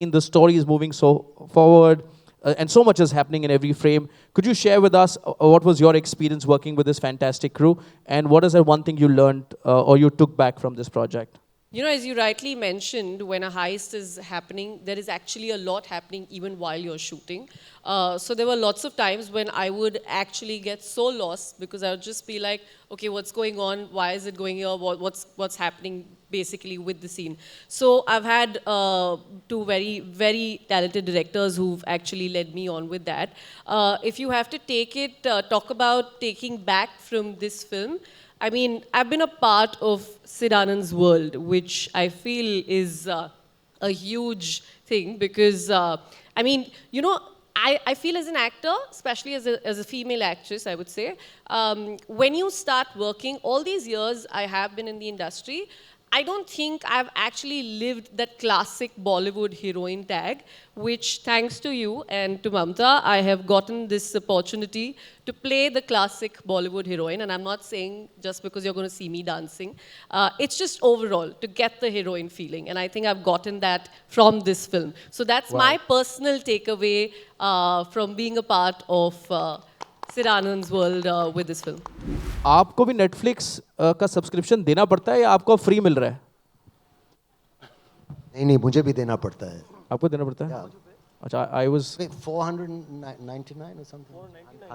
The story is moving so forward, and so much is happening in every frame. Could you share with us what was your experience working with this fantastic crew, and what is that one thing you learned or you took back from this project? You know, as you rightly mentioned, when a heist is happening, there is actually a lot happening even while you're shooting. So there were lots of times when I would actually get so lost because I would just be like, okay, what's going on? Why is it going here? What's happening basically with the scene? So I've had two very, very talented directors who've actually led me on with that. If you have to talk about taking back from this film, I mean, I've been a part of Sid Anand's world, which I feel is a huge thing because, I mean, you know, I feel as an actor, especially as a female actress, I would say, when you start working, all these years I have been in the industry, I don't think I've actually lived that classic Bollywood heroine tag, which thanks to you and to Mamta, I have gotten this opportunity to play the classic Bollywood heroine. And I'm not saying just because you're going to see me dancing. It's just overall to get the heroine feeling. And I think I've gotten that from this film. So that's my personal takeaway from being a part of Sid Anand's world with this film. आपको भी Netflix का subscription देना पड़ता है या आपको free मिल रहा है? नहीं नहीं मुझे भी देना पड़ता है. आपको देना पड़ता है? अच्छा, I was. Wait, 499 or something.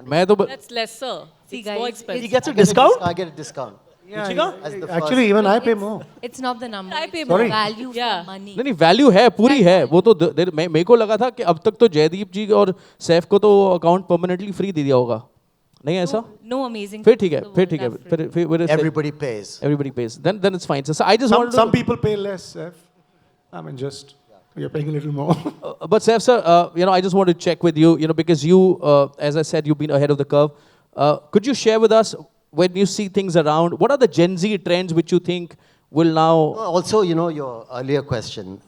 मैं तो That's lesser. See, It's more guys, expensive. He gets a discount? I get a discount. As the Actually, first- even I pay more. It's not the number. I pay it's more. the value Yeah. for money. नहीं value है, पूरी है वो तो. मेरे को लगा था कि अब तक तो जयदीप जी और सैफ को तो अकाउंट परमानेंटली फ्री दे दिया होगा, नहीं ऐसा? No amazing. फिर ठीक है, things in the फिर world ठीक है, are free. फिर Everybody pays. everybody pays. Then it's fine. So I just wanted Some to, people pay less, Seth. I mean, just you're paying a little more. but Saif sir, you know, I just want to check with you, you know, because you, as I said, you've been ahead of the curve. Could you share with us when you see things around, what are the Gen Z trends which you think will now? Also, you know, your earlier question,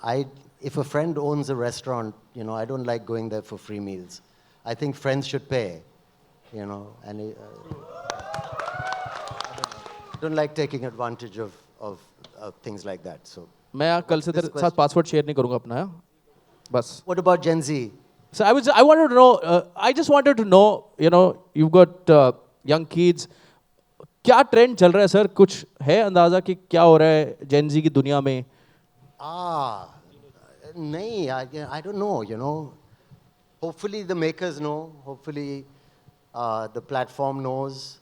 if a friend owns a restaurant, you know, I don't like going there for free meals. I think friends should pay, you know, and I don't like taking advantage of things like that. So, मैं कल से तेरे साथ password share नहीं करूँगा अपना, हाँ? बस. what about Gen Z? So I wanted to know, I just wanted to know, you know, you've got young kids. क्या ट्रेंड चल रहा है सर? कुछ है अंदाजा कि क्या हो रहा है जेन ज़ी की दुनिया में? नहीं, I don't know, you know. Hopefully the makers know. Hopefully the platform knows.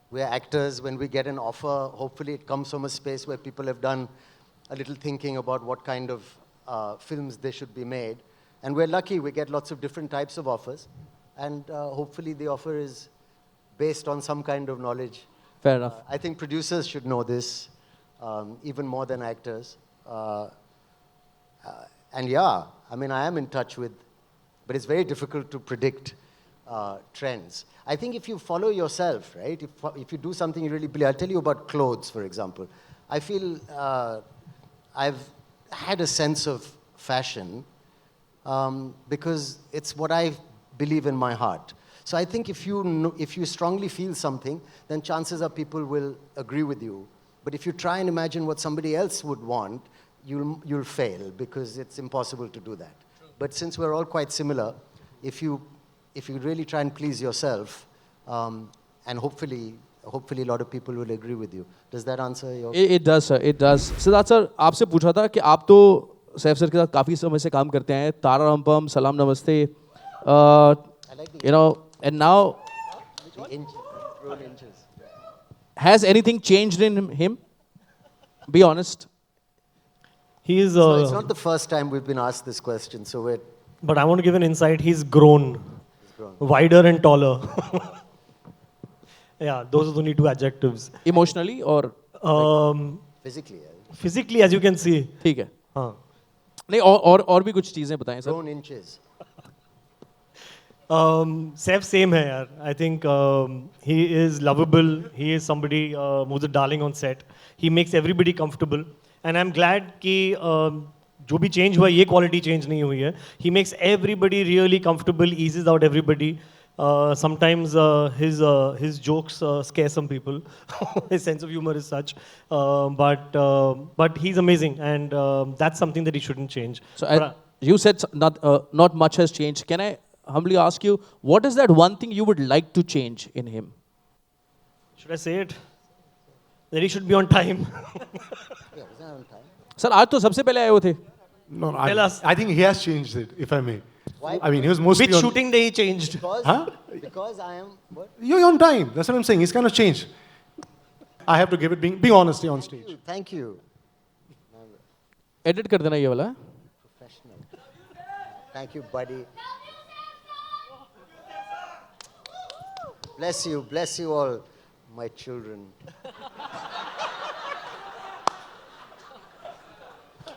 We're actors. When we get an offer, hopefully it comes from a space where people have done a little thinking about what kind of films they should be made. And we're lucky. We get lots of different types of offers. And hopefully the offer is based on some kind of knowledge. Fair enough. I think producers should know this, even more than actors. And yeah, I mean, I am in touch with, but it's very difficult to predict trends. I think if you follow yourself, right, if you do something you really believe, I'll tell you about clothes, for example. I feel I've had a sense of fashion because it's what I believe in my heart. So I think if you strongly feel something, then chances are people will agree with you. But if you try and imagine what somebody else would want, you'll fail because it's impossible to do that. But since we're all quite similar, if you really try and please yourself, and hopefully a lot of people will agree with you. Does that answer your? It does, sir. It does. Siddharth sir, आपसे पूछा था कि आप तो Saif sir के साथ काफी समय से काम करते हैं. तारा रामपम, सलाम नमस्ते. You know, and now. Grown inches. Has anything changed in him? Be honest. He is. So it's not the first time we've been asked this question. So we're. But I want to give an insight. He's grown, grown. wider and taller. Yeah, those are the only two adjectives. Emotionally or? Physically, yeah. Physically, as you can see. ठीक है. हाँ. नहीं और भी कुछ चीजें बताएं sir. Grown inches. Saif same hai yaar. I think he is lovable. He is somebody who's a darling on set. He makes everybody comfortable. And I'm glad कि जो भी change हुआ ये quality change नहीं हुई है. He makes everybody really comfortable, eases out everybody. Sometimes his jokes scare some people. His sense of humor is such. But he's amazing, and that's something that he shouldn't change. So you said not much has changed. Can I humbly ask you, what is that one thing you would like to change in him? Should I say it? That he should be on time. Sir, आज तो सबसे पहले आए हुए थे. No, no, Tell us. I think he has changed it, if I may. Why? I mean, he was mostly Which on, shooting day he changed? Because, Huh? because I am, what? You're on time. That's what I'm saying. He's kind of changed. I have to give it being honesty on stage. Thank you. Edit कर देना ये वाला. Professional. Thank you, buddy. Bless you all, my children.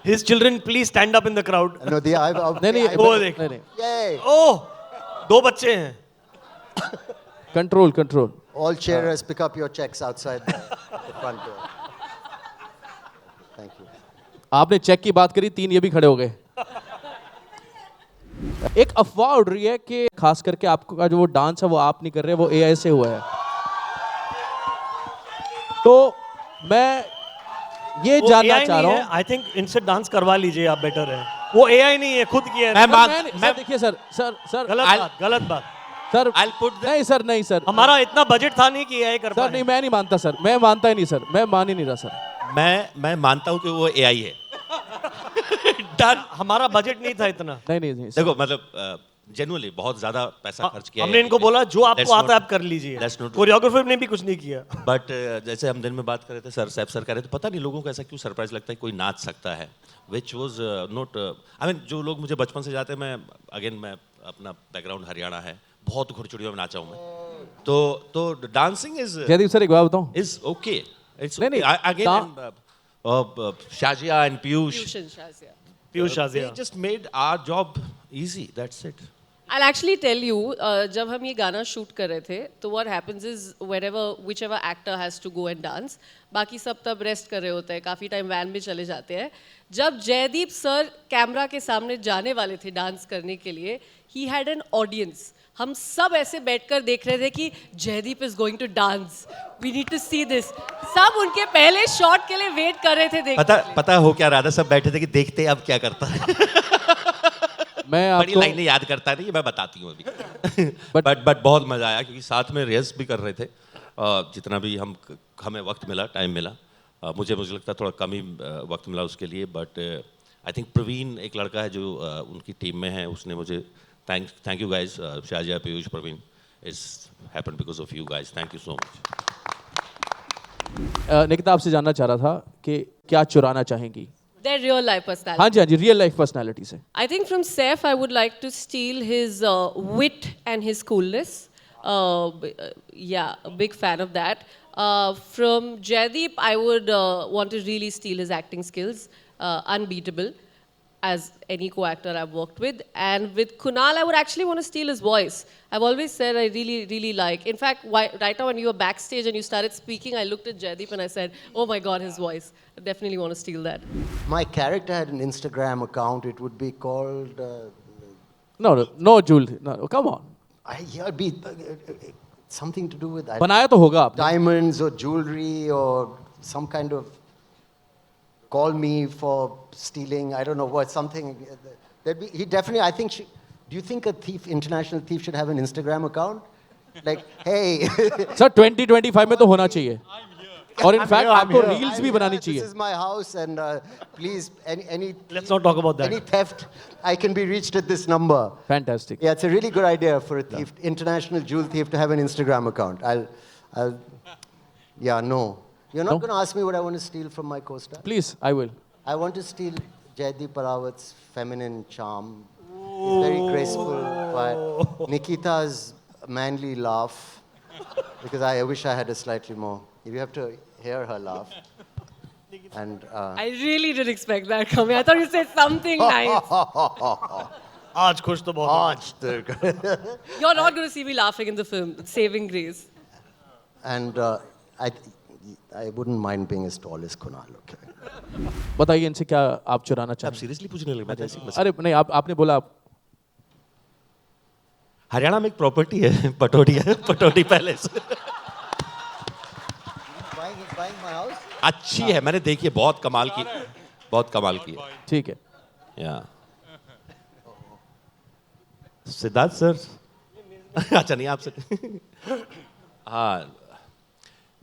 His children, please stand up in the crowd. No, नहीं नहीं वो देख. नहीं नहीं. Yay! Oh, 2 बच्चे हैं. Control. All cheerers, pick up your checks outside the front door. Thank you. आपने check की बात करी, 3 ये भी खड़े हो गए. एक अफवाह उड़ रही है कि खास करके आपका का जो वो डांस है वो आप नहीं कर रहे, वो एआई से हुआ है. तो मैं ये जानना चाह रहा हूँ. आई थिंक इनसे डांस करवा लीजिए आप, बेटर है. वो एआई नहीं है, खुद किया है. सर देखिए सर गलत बात. सर I'll put the- नहीं सर हमारा इतना बजट था नहीं कि एआई कर सर पाए. नहीं, मैं नहीं मानता सर, मैं मानता ही नहीं सर, मैं मान ही नहीं रहा सर. मैं मानता हूं कि वो एआई है. Done. हमारा बजट नहीं था इतना. नहीं सर. देखो मतलब जेन्युइनली बहुत ज्यादा पैसा खर्च किया हमने इनको बोला जो आपको आता है आप कर लीजिए. That's not- कोरियोग्राफर ने भी कुछ नहीं किया. बट जैसे हम दिन में बात कर रहे थे, सर सैफ सर कह रहे थे, पता नहीं लोगों को ऐसा क्यों सरप्राइज लगता है कोई नाच सकता है, which was not. I mean जो लोग मुझे बचपन से जाते हैं, मैं अपना बैकग्राउंड हरियाणा है, बहुत घुड़चुड़ियों में नाचा हूँ मैं. तो डांसिंग इज जयदीप सर एक बात बताऊं. Is okay. इट्स नहीं, again Shazia and Piyush, Tuition, Shazia. Piyush they आजिया. just made our job easy. That's it. I'll actually tell you, जब हम ये गाना शूट कर रहे थे, तो what happens is whichever actor has to go and dance, बाकी सब तब रेस्ट कर रहे होते हैं, काफ़ी टाइम वैन में चले जाते हैं. जब जयदीप सर कैमरा के सामने जाने वाले थे डांस करने के लिए, he had an audience. हम सब ऐसे बैठकर देख रहे थे कि Jaideep is going to dance, we need to see this. सब उनके पहले शॉट के लिए वेट कर रहे थे. पता हो क्या रहा था, सब बैठे थे कि देखते अब क्या करता है. मैं बड़ी आपको लाइनें याद करता नहीं, मैं बताती हूँ अभी. बट बहुत मजा आया क्योंकि साथ में रिहर्स भी कर रहे थे. जितना भी हमें वक्त मिला, टाइम मिला. मुझे लगता है थोड़ा कम ही वक्त मिला उसके लिए. बट आई थिंक प्रवीण एक लड़का है जो उनकी टीम में है, उसने मुझे thank you guys, Shazia, Piyush, Praveen. It's happened because of you guys. Thank you so much. Nikita आपसे जानना चाह रहा था कि क्या चुराना चाहेंगी. Their real life personality. हाँ जी, रियल लाइफ पर्सनालिटी से. I think from Saif, I would like to steal his wit and his coolness. Yeah, a big fan of that. From Jaideep, I would want to really steal his acting skills. Unbeatable, as any co-actor I've worked with. And with Kunal, I would actually want to steal his voice. I've always said I really, really like. In fact, right now when you were backstage and you started speaking, I looked at Jaideep and I said, oh my God, his voice. I definitely want to steal that. My character had an Instagram account. It would be called. No, Jules. No, come on. It'd be something to do with बनाया तो होगा आपने. diamonds or jewelry or some kind of. Call me for stealing. I don't know what something. He definitely. I think. Do you think a thief, international thief, should have an Instagram account? Like, hey. Sir 2025 में तो होना चाहिए. और in fact आपको reels भी बनानी This चाहिए. is my house, and please, any. Let's not talk about that. Any theft, I can be reached at this number. Fantastic. Yeah, it's a really good idea for a thief, international jewel thief, to have an Instagram account. Yeah, no. You're not No? going to ask me what I want to steal from my co-star? Please, I will. I want to steal Jaideep Arawat's feminine charm. He's very graceful, quiet. Nikita's manly laugh, because I wish I had a slightly more. You have to hear her laugh. And I really didn't expect that coming. I thought you said something nice. आज खुश तो बहुत. You're not going to see me laughing in the film, Saving Grace. And I wouldn't mind being as tall as Kunal. Okay. बताइए इनसे क्या आप चुराना आप चाहते हैं. सीरियसली पूछने लगे? मैं तो ऐसे ही बस- अरे नहीं, आपने बोला आप. हरियाणा में एक प्रॉपर्टी है, Patoti palace. He's buying my house? अच्छी है, मैंने देखी है, बहुत कमाल की है. ठीक है. या सिद्धार्थ सर अच्छा नहीं आपसे हाँ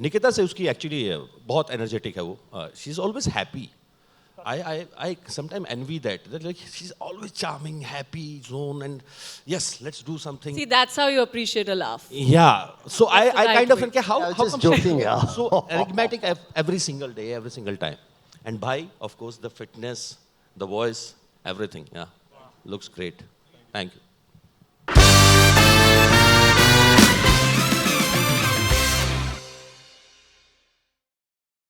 निकिता से उसकी एक्चुअली बहुत एनर्जेटिक है वो she is always happy I sometimes envy that like she's always charming happy zone and yes let's do something See, that's how you appreciate a laugh. yeah so I That's the right kind of way. think how I was how just come she's joking, yeah. so enigmatic every single day every single time and bhai of course the fitness the voice everything yeah looks great thank you